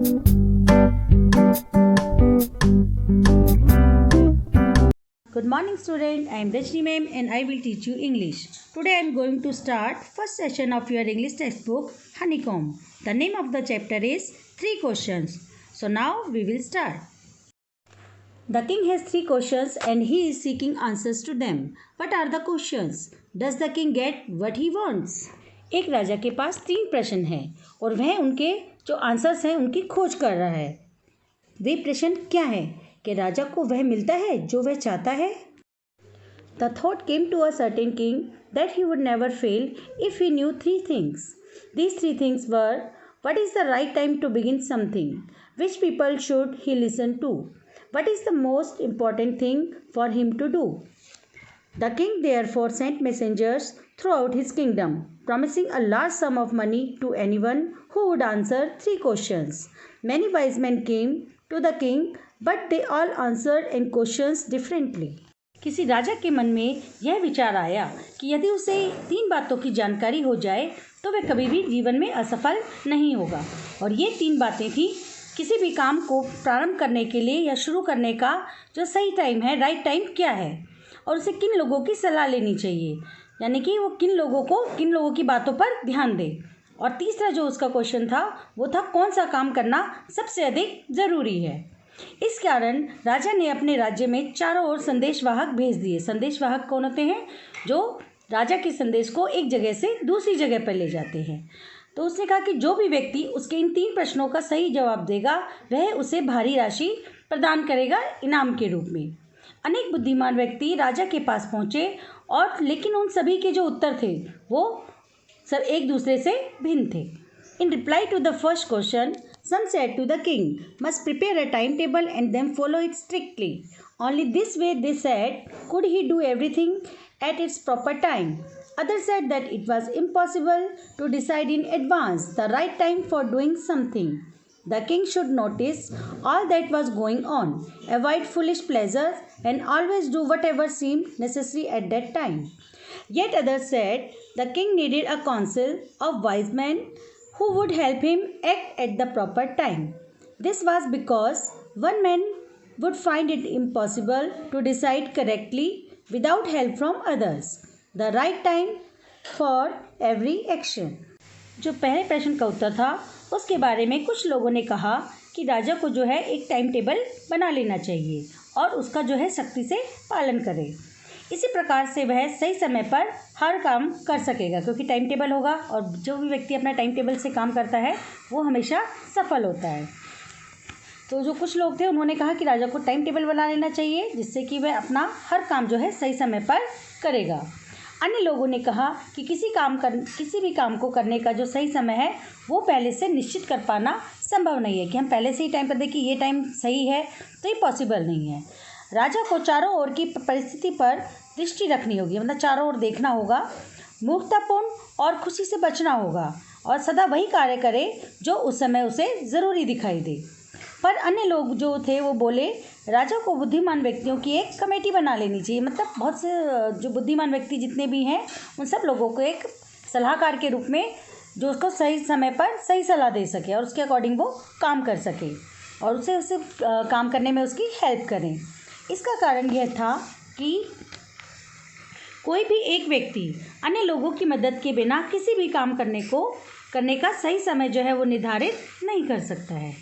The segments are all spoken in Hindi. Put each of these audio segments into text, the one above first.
Good morning student, I am Rajni ma'am and I will teach you English. Today I am going to start first session of your English textbook Honeycomb. The name of the chapter is 3 questions. So now we will start. The king has 3 questions and he is seeking answers to them. What are the questions? Does the king get what he wants? एक राजा के पास 3 प्रश्न हैं और वह उनके जो आंसर्स हैं उनकी खोज कर रहा है. वे प्रश्न क्या है कि राजा को वह मिलता है जो वह चाहता है. The thought came to a certain king that he would never fail if he knew 3 things. These 3 things were: what is the right time to begin something? Which people should he listen to? What is the most important thing for him to do? The king therefore sent messengers throughout his kingdom, promising a large sum of money to anyone who would answer 3 questions. Many wise men came to the king, but they all answered and questions differently. किसी राजा के मन में यह विचार आया कि यदि उसे 3 बातों की जानकारी हो जाए तो वह कभी भी जीवन में असफल नहीं होगा. और ये 3 बातें थी: किसी भी काम को प्रारंभ करने के लिए या शुरू करने का जो सही टाइम है, राइट टाइम क्या है, और उसे किन लोगों की सलाह लेनी चाहिए, यानी कि वो किन लोगों की बातों पर ध्यान दे. और तीसरा जो उसका क्वेश्चन था वो था कौन सा काम करना सबसे अधिक ज़रूरी है. इस कारण राजा ने अपने राज्य में चारों ओर संदेशवाहक भेज दिए. संदेशवाहक कौन होते हैं? जो राजा के संदेश को एक जगह से दूसरी जगह पर ले जाते हैं. तो उसने कहा कि जो भी व्यक्ति उसके इन 3 प्रश्नों का सही जवाब देगा वह उसे भारी राशि प्रदान करेगा इनाम के रूप में. अनेक बुद्धिमान व्यक्ति राजा के पास पहुँचे और लेकिन उन सभी के जो उत्तर थे वो सब एक दूसरे से भिन्न थे. In reply to the first question, some said to the king, must prepare a timetable and then follow it strictly. Only this way, they said, could he do everything at its proper time. Others said that it was impossible to decide in advance the right time for doing something. The king should notice all that was going on, avoid foolish pleasures, and always do whatever seemed necessary at that time. Yet others said the king needed a council of wise men who would help him act at the proper time. This was because one man would find it impossible to decide correctly without help from others. The right time for every action. जो पहले प्रश्न का उत्तर था उसके बारे में कुछ लोगों ने कहा कि राजा को जो है एक टाइम टेबल बना लेना चाहिए और उसका जो है सख्ती से पालन करे. इसी प्रकार से वह सही समय पर हर काम कर सकेगा, क्योंकि टाइम टेबल होगा और जो भी व्यक्ति अपना टाइम टेबल से काम करता है वो हमेशा सफल होता है. तो जो कुछ लोग थे उन्होंने कहा कि राजा को टाइम टेबल बना लेना चाहिए जिससे कि वह अपना हर काम जो है सही समय पर करेगा. अन्य लोगों ने कहा कि किसी भी काम को करने का जो सही समय है वो पहले से निश्चित कर पाना संभव नहीं है, कि हम पहले से ही टाइम पर दें कि ये टाइम सही है, तो ये पॉसिबल नहीं है. राजा को चारों ओर की परिस्थिति पर दृष्टि रखनी होगी, मतलब चारों ओर देखना होगा, मूर्खतापूर्ण और खुशी से बचना होगा और सदा वही कार्य करे जो उस समय उसे ज़रूरी दिखाई दे. पर अन्य लोग जो थे वो बोले राजा को बुद्धिमान व्यक्तियों की एक कमेटी बना लेनी चाहिए, मतलब बहुत से जो बुद्धिमान व्यक्ति जितने भी हैं उन सब लोगों को एक सलाहकार के रूप में जो उसको सही समय पर सही सलाह दे सके और उसके अकॉर्डिंग वो काम कर सके और उसे काम करने में उसकी हेल्प करें. इसका कारण यह था कि कोई भी एक व्यक्ति अन्य लोगों की मदद के बिना किसी भी काम करने का सही समय जो है वो निर्धारित नहीं कर सकता है.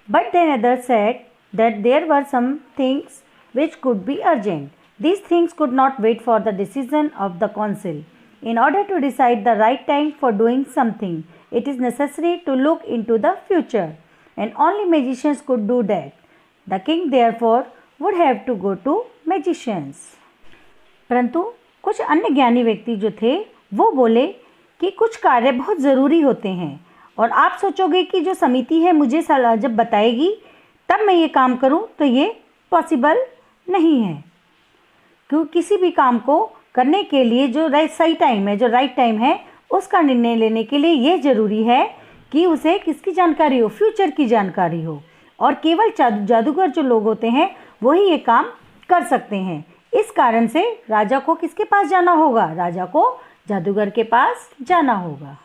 But then others said that there were some things which could be urgent. These things could not wait for the decision of the council. In order to decide the right time for doing something, it is necessary to look into the future, and only magicians could do that. The king therefore would have to go to magicians. परंतु कुछ अन्य ज्ञानी व्यक्ति जो थे वो बोले कि कुछ कार्य बहुत ज़रूरी होते हैं और आप सोचोगे कि जो समिति है मुझे जब बताएगी तब मैं ये काम करूं, तो ये पॉसिबल नहीं है. क्योंकि किसी भी काम को करने के लिए जो राइट टाइम है उसका निर्णय लेने के लिए ये ज़रूरी है कि उसे किसकी जानकारी हो, फ्यूचर की जानकारी हो. और केवल जादूगर जो लोग होते हैं वही ये काम कर सकते हैं. इस कारण से राजा को किसके पास जाना होगा? राजा को जादूगर के पास जाना होगा.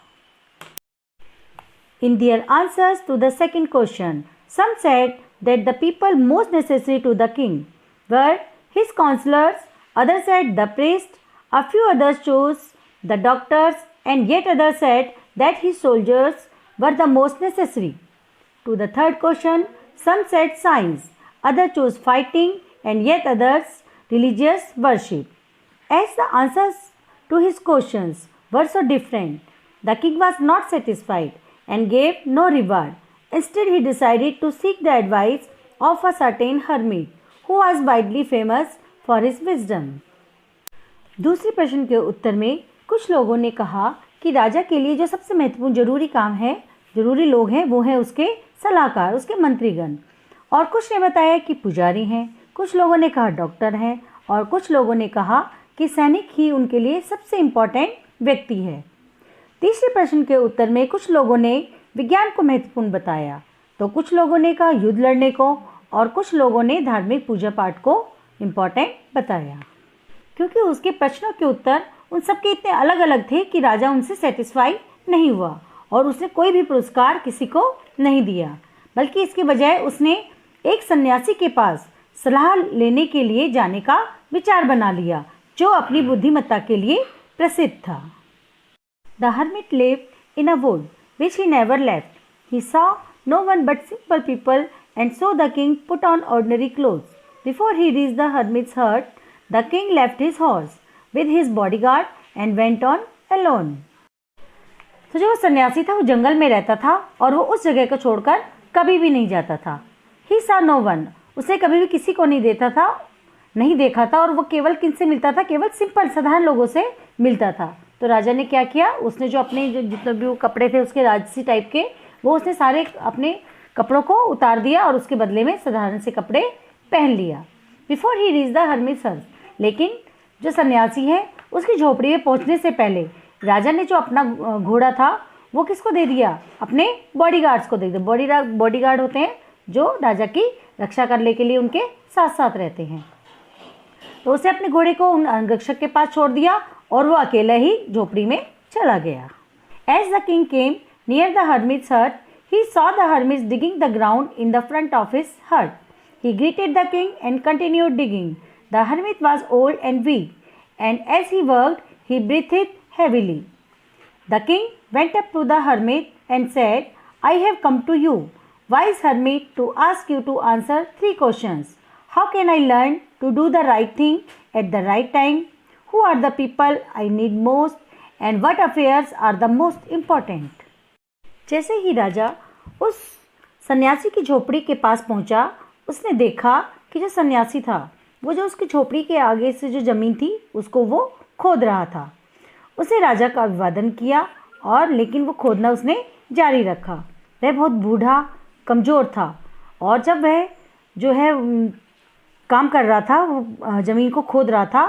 in their answers to the second question. Some said that the people most necessary to the king were his counselors, others said the priest, a few others chose the doctors, and yet others said that his soldiers were the most necessary. To the third question, some said science, others chose fighting, and yet others religious worship. As the answers to his questions were so different, the king was not satisfied and gave no reward. Instead, he decided to seek the advice of a certain hermit who was widely famous for his wisdom. दूसरे प्रश्न के उत्तर में कुछ लोगों ने कहा कि राजा के लिए जो सबसे महत्वपूर्ण जरूरी लोग हैं वो हैं उसके सलाहकार, उसके मंत्रीगण। और कुछ ने बताया कि पुजारी हैं, कुछ लोगों ने कहा डॉक्टर हैं, और कुछ लोगों ने कहा कि सैनिक ही उनके लिए सबसे इम्पोर्टेंट व्यक्ति है। तीसरे प्रश्न के उत्तर में कुछ लोगों ने विज्ञान को महत्वपूर्ण बताया, तो कुछ लोगों ने कहा युद्ध लड़ने को, और कुछ लोगों ने धार्मिक पूजा पाठ को इम्पोर्टेंट बताया। क्योंकि उसके प्रश्नों के उत्तर उन सबके इतने अलग अलग थे कि राजा उनसे सेटिस्फाई नहीं हुआ और उसने कोई भी पुरस्कार किसी को नहीं दिया, बल्कि इसके बजाय उसने एक सन्यासी के पास सलाह लेने के लिए जाने का विचार बना लिया, जो अपनी बुद्धिमत्ता के लिए प्रसिद्ध था। The hermit lived in a wood which he never left. He saw no one but simple people, and so the king put on ordinary clothes. Before he reached the hermit's hut, the king left his horse with his bodyguard and went on alone. तो जो सन्यासी था वो जंगल में रहता था और वो उस जगह को छोड़कर कभी भी नहीं जाता था। He saw no one. उसे कभी भी किसी को नहीं देखा था और वो केवल किनसे मिलता था? केवल सिंपल साधारण लोगों से मिलता था। तो राजा ने क्या किया, उसने जो अपने जितने भी वो कपड़े थे उसके राजसी टाइप के, वो उसने सारे अपने कपड़ों को उतार दिया और उसके बदले में साधारण से कपड़े पहन लिया। Before he reach the hermits हट, लेकिन जो सन्यासी है उसकी झोपड़ी में पहुंचने से पहले राजा ने जो अपना घोड़ा था वो किसको दे दिया? अपने बॉडीगार्ड्स को दे दिया। बॉडीगार्ड होते हैं जो राजा की रक्षा करने के लिए उनके साथ साथ रहते हैं। तो उसे अपने घोड़े को उन अंगरक्षक के पास छोड़ दिया और वो अकेला ही झोपड़ी में चला गया। As the king came near the hermit's hut, he saw the hermit digging the ground in the front of his hut. He greeted the king and continued digging. The hermit was old and weak, and as he worked, he breathed heavily. The king went up to the hermit and said, I have come to you, wise hermit, to ask you to answer 3 questions. How can I learn to do the right thing at the right time? Who are the people I need most? And what affairs are the most important? जैसे ही राजा उस सन्यासी की झोपड़ी के पास पहुंचा, उसने देखा कि जो सन्यासी था वो जो उसकी झोपड़ी के आगे से जो ज़मीन थी उसको वो खोद रहा था। उसे राजा का अभिवादन किया और लेकिन वो खोदना उसने जारी रखा। वह बहुत बूढ़ा कमज़ोर था और जब वह जो है काम कर रहा था, वो ज़मीन को खोद रहा था,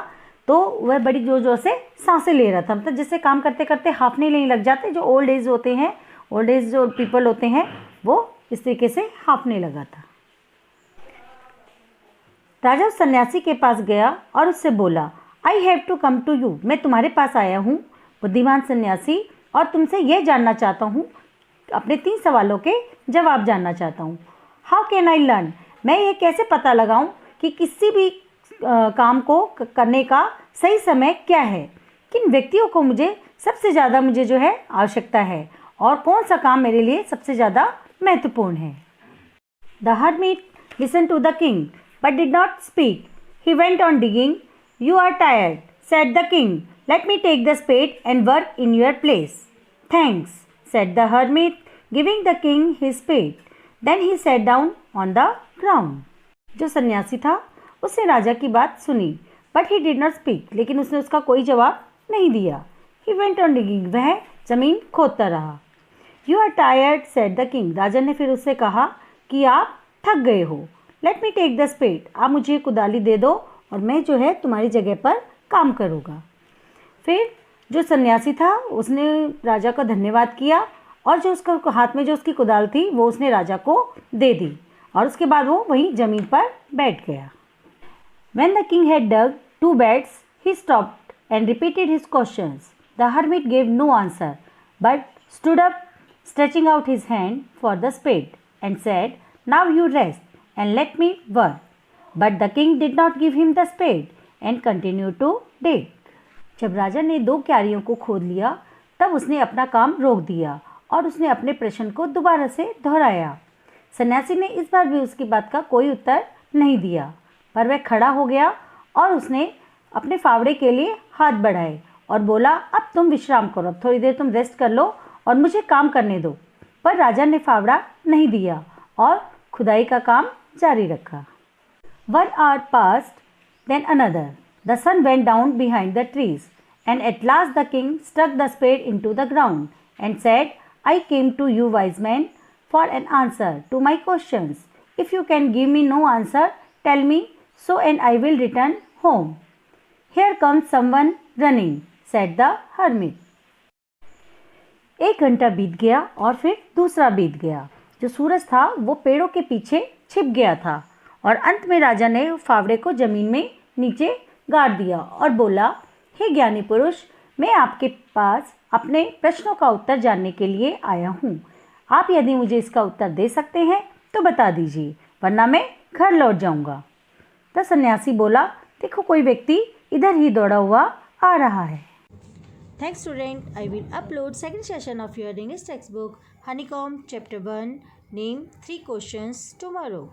तो वह बड़ी जोर जोर से सांसें ले रहा था। मतलब जिससे काम करते करते हाफने नहीं लग जाते, जो ओल्ड एज होते हैं, ओल्ड एज जो पीपल होते हैं वो इस तरीके से हाफने लगा था। राजा उस सन्यासी के पास गया और उससे बोला, I have to come to you, मैं तुम्हारे पास आया हूँ बुद्धिमान सन्यासी, और तुमसे यह जानना चाहता हूँ, अपने 3 सवालों के जवाब जानना चाहता हूँ। हाउ कैन आई लर्न, मैं यह कैसे पता लगाऊँ कि किसी भी काम को करने का सही समय क्या है, किन व्यक्तियों को मुझे सबसे ज़्यादा जो है आवश्यकता है, और कौन सा काम मेरे लिए सबसे ज़्यादा महत्वपूर्ण है। The hermit listen to the king but did not speak. He went on digging. You are tired, said the king. Let me take the spade and work in your place. Thanks, said the hermit, giving the king his spade. Then he sat down on the ground. जो सन्यासी था उसने राजा की बात सुनी, but he did not speak. लेकिन उसने उसका कोई जवाब नहीं दिया। He went on digging. वह जमीन खोदता रहा। You are tired, said the king. राजा ने फिर उससे कहा कि आप थक गए हो। Let me take the spade, आप मुझे कुदाली दे दो और मैं जो है तुम्हारी जगह पर काम करूँगा। फिर जो सन्यासी था उसने राजा का धन्यवाद किया और जो उसका हाथ में जो उसकी कुदाल थी वो उसने राजा को दे दी और उसके बाद वो वहीं ज़मीन पर बैठ गया। When the king had dug 2 beds, he stopped and repeated his questions. The hermit gave no answer, but stood up stretching out his hand for the spade, and said, "Now you rest and let me work." But the king did not give him the spade and continued to dig. जब राजा ने 2 क्यारियों को खोद लिया तब उसने अपना काम रोक दिया और उसने अपने प्रश्न को दोबारा से दोहराया। सन्यासी ने इस बार भी उसकी बात का कोई उत्तर नहीं दिया, पर वह खड़ा हो गया और उसने अपने फावड़े के लिए हाथ बढ़ाए और बोला, अब तुम विश्राम करो, अब थोड़ी देर तुम रेस्ट कर लो और मुझे काम करने दो। पर राजा ने फावड़ा नहीं दिया और खुदाई का काम जारी रखा। 1 hour passed, then another. The sun went down behind the trees, and at last the king stuck the spade into the ground and said, "I came to you, wise men, for an answer to my questions. If you can give me no answer, tell me so, and I will return home." "Here comes someone running," said the hermit. 1 घंटा बीत गया और फिर दूसरा बीत गया। जो सूरज था वो पेड़ों के पीछे छिप गया था और अंत में राजा ने फावड़े को जमीन में नीचे गाड़ दिया और बोला, हे ज्ञानी पुरुष, मैं आपके पास अपने प्रश्नों का उत्तर जानने के लिए आया हूँ। आप यदि मुझे इसका उत्तर दे सकते हैं तो बता दीजिए, वरना मैं घर लौट जाऊँगा। तो सन्यासी बोला, देखो कोई व्यक्ति इधर ही दौड़ा हुआ आ रहा है। Thanks student, I will upload second session of your English textbook Honeycomb chapter 1 name 3 questions tomorrow.